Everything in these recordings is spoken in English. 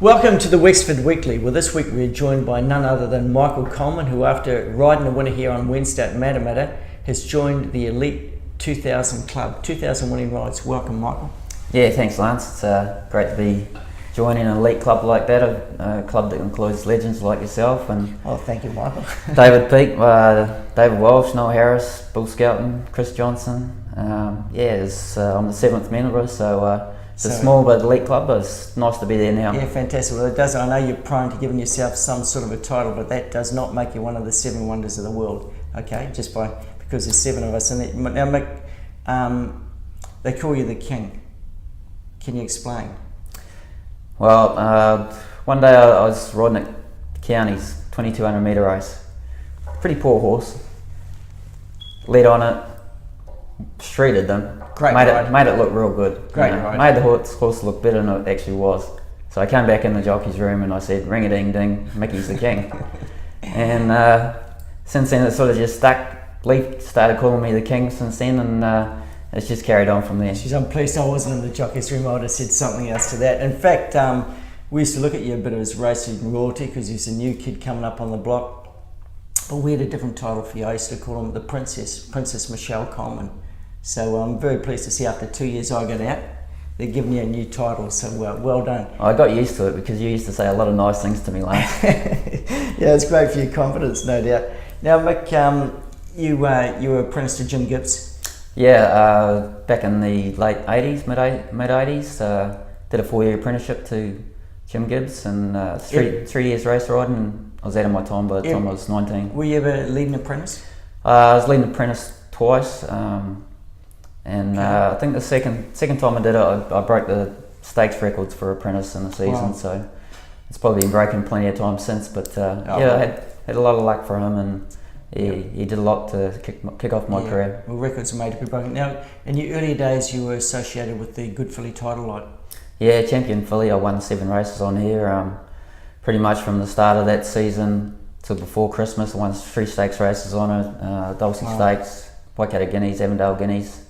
Welcome to the Wexford Weekly. Well, this week we're joined by none other than Michael Coleman, who after riding the winner here on Wednesday at Matamata has joined the Elite 2000 Club. 2000 winning rides. Welcome, Michael. Yeah, thanks, Lance. It's great to be joining an elite club like that, a club that includes legends like yourself and Thank you, Michael. David Peake, David Walsh, Noel Harris, Bill Skelton, Chris Johnson. I'm the seventh member, so it's a small but elite club, but it's nice to be there now. Yeah, fantastic. Well, it does. I know you're prone to giving yourself some sort of a title, but that does not make you one of the seven wonders of the world. Okay, because there's seven of us, and now Mick, they call you the king. Can you explain? Well, one day I was riding at County's 2200 metre race. Pretty poor horse. Led on it, streeted them. Made it look real good. Great ride. Made the horse look better than it actually was. So I came back in the jockey's room and I said, "Ring a ding ding, Mickey's the king." And since then it sort of just stuck. Leaf started calling me the king since then, and it's just carried on from there. She's I'm pleased I wasn't in the jockey's room. I would have said something else to that. In fact, we used to look at you a bit as racing royalty because he's a new kid coming up on the block. But we had a different title for you. I used to call him the Princess Michelle Coleman. So I'm very pleased to see after 2 years I got out, they're giving you a new title. So well done. I got used to it because you used to say a lot of nice things to me, Lance. Yeah, it's great for your confidence, no doubt. Now, Mick, you were apprenticed to Jim Gibbs. Yeah, back in the late 80s, mid 80s, did a 4-year apprenticeship to Jim Gibbs and three years race riding, and I was out of my time by the time I was 19. Were you ever leading apprentice? I was leading apprentice twice, I think the second time I did it, I broke the stakes records for apprentice in the season. Wow. So it's probably been broken plenty of times since, but I had a lot of luck for him, and he did a lot to kick off my career. Well, records are made to be broken. Now, in your early days, you were associated with the Good Filly title lot. Yeah, champion filly. I won 7 races on here. Pretty much from the start of that season to before Christmas, I won 3 stakes races on it. Dulcie Stakes, Waikato Guineas, Avondale Guineas.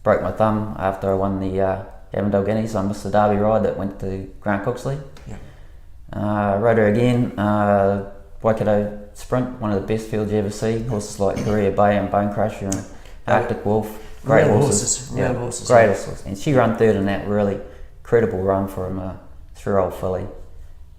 Broke my thumb after I won the Avondale Guineas. I missed the Derby ride that went to Grant Cooksley. Yeah. Rode her again. Waikato Sprint, one of the best fields you ever see. Horses like Korea Bay and Bone Crusher and Arctic Wolf. Great horses. Real horses. Great horses. And she ran third in that really credible run from a 3-year-old filly.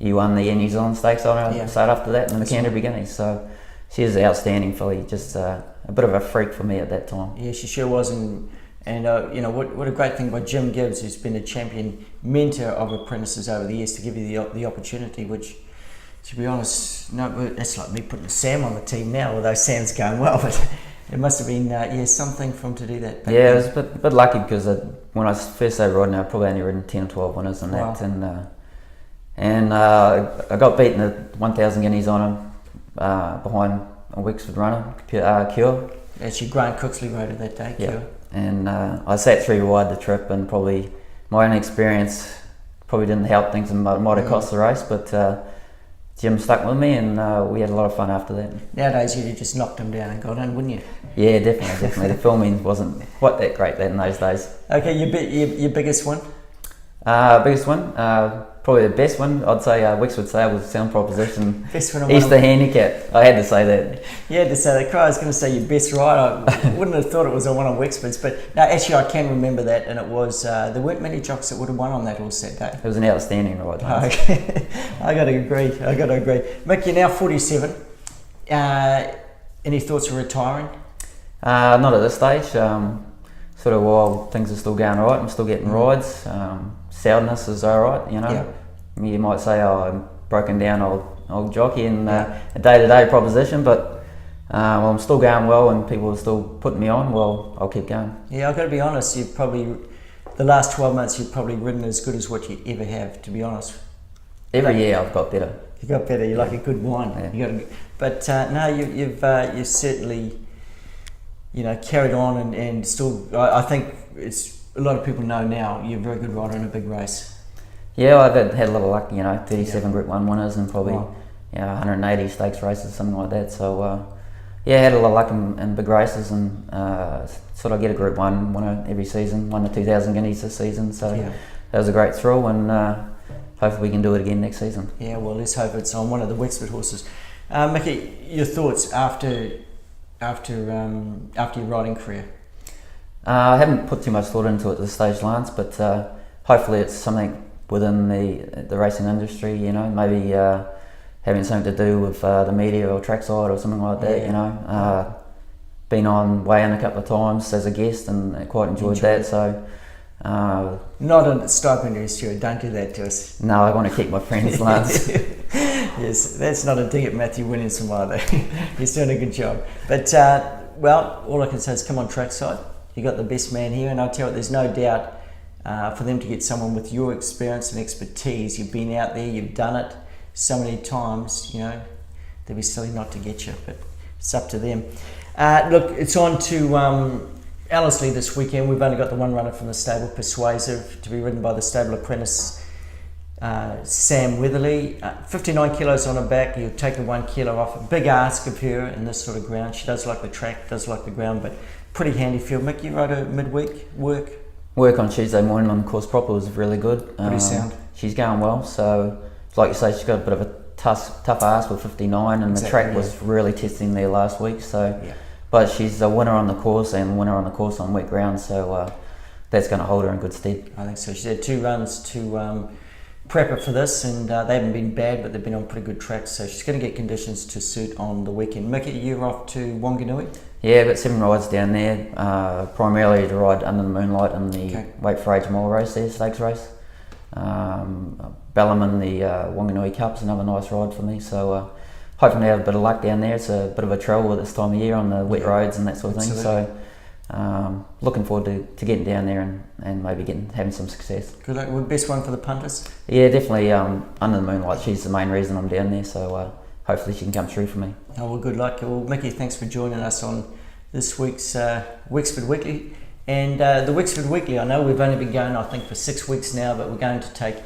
You won the New Zealand Stakes on her start after that in the Canterbury Guineas. So she is an outstanding filly. Just a bit of a freak for me at that time. Yeah, she sure was. And what a great thing by Jim Gibbs, who's been a champion mentor of apprentices over the years, to give you the opportunity, which, to be honest, no, that's like me putting Sam on the team now, although Sam's going well, but it must have been something for him to do that. Yeah, it was a bit lucky because when I first started riding, I probably only ridden 10 or 12 winners in that, and I got beaten at 1,000 guineas on him behind a Wexford runner, Cure. Actually, Grant Cooksley rode it that day, Cure. And I sat 3 wide the trip, and probably my own experience probably didn't help things and might have cost the race, but Jim stuck with me, and we had a lot of fun after that. Nowadays you'd have just knocked him down and got in, wouldn't you? Yeah, definitely. The filming wasn't quite that great in those days. Okay, your biggest one? Biggest one? Probably the best one, I'd say Wexford Sale Sound Proposition. Best one. Easter Handicap. I had to say that. You had to say that. I was going to say your best ride. I wouldn't have thought it was on one of Wexford's, but no, actually I can remember that, and it was, there weren't many jocks that would have won on that horse that day. It was an outstanding ride. Okay. I got to agree. Mick, you're now 47. Any thoughts of retiring? Not at this stage. Sort of while things are still going right, I'm still getting rides. Soundness is alright, you know. Yeah. You might say, I'm broken down old jockey and a day-to-day proposition, but I'm still going well and people are still putting me on. Well, I'll keep going. Yeah, I've got to be honest, the last 12 months you've probably ridden as good as what you ever have, to be honest. Every year I've got better. You got better. You're like a good wine. Yeah. But no, you've certainly, carried on and still. I think it's a lot of people know now you're a very good rider in a big race. Yeah, I've had a lot of luck. 37 Group 1 winners and probably 180 stakes races, something like that. So I had a lot of luck in big races and sort of get a Group 1 winner every season. Won the 2,000 guineas this season, so that was a great thrill. And hopefully we can do it again next season. Yeah, well, let's hope it's on one of the Wexford horses. Mickey, your thoughts after your riding career? I haven't put too much thought into it at this stage, Lance, but hopefully it's something within the racing industry, you know, maybe having something to do with the media or trackside or something like that, you know. Been on Weigh In a couple of times as a guest and quite enjoyed that, so... Not a stipend, Stuart, don't do that to us. No, I want to keep my friends, Lance. Yes, that's not a dig at Matthew Williamson either. He's doing a good job. But, well, all I can say is come on trackside. You got the best man here, and I'll tell you what, there's no doubt for them to get someone with your experience and expertise. You've been out there, you've done it so many times, you know, they'd be silly not to get you, but it's up to them. Look, it's on to Ellerslie this weekend. We've only got the one runner from the stable, Persuasive, to be ridden by the stable apprentice Sam Weatherly. 59 kilos on her back. You'll take the 1 kilo off. A big ask of her in this sort of ground. She does like the track, does like the ground, but pretty handy field. Mick, you rode her midweek work On Tuesday morning on the course proper was really good. Pretty sound. She's going well, so like you say, she's got a bit of a tough ask with 59, and the track was really testing there last week. So, but she's a winner on the course and a winner on the course on wet ground, so that's going to hold her in good stead. I think so. She's had 2 runs to prep her for this, and they haven't been bad, but they've been on pretty good tracks, so she's going to get conditions to suit on the weekend. Mickey, you're off to Wanganui? Yeah, got 7 rides down there, primarily to ride under the moonlight in the Wait for Age Mile race there, stakes race. Bellarmine, the Wanganui Cup's another nice ride for me, so hoping to have a bit of luck down there. It's a bit of a trouble at this time of year on the wet roads and that sort of thing, so looking forward to getting down there and maybe having some success. Good luck. Well, best one for the punters? Yeah, definitely under the moonlight. She's the main reason I'm down there, so hopefully she can come through for me. Oh, well, good luck. Well, Mickey, thanks for joining us on this week's Wexford Weekly. And the Wexford Weekly, I know we've only been going, I think, for 6 weeks now, but we're going to take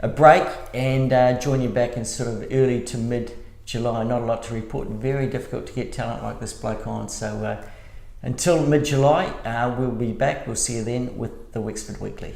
a break and join you back in sort of early to mid-July. Not a lot to report. Very difficult to get talent like this bloke on. So until mid-July, we'll be back. We'll see you then with the Wexford Weekly.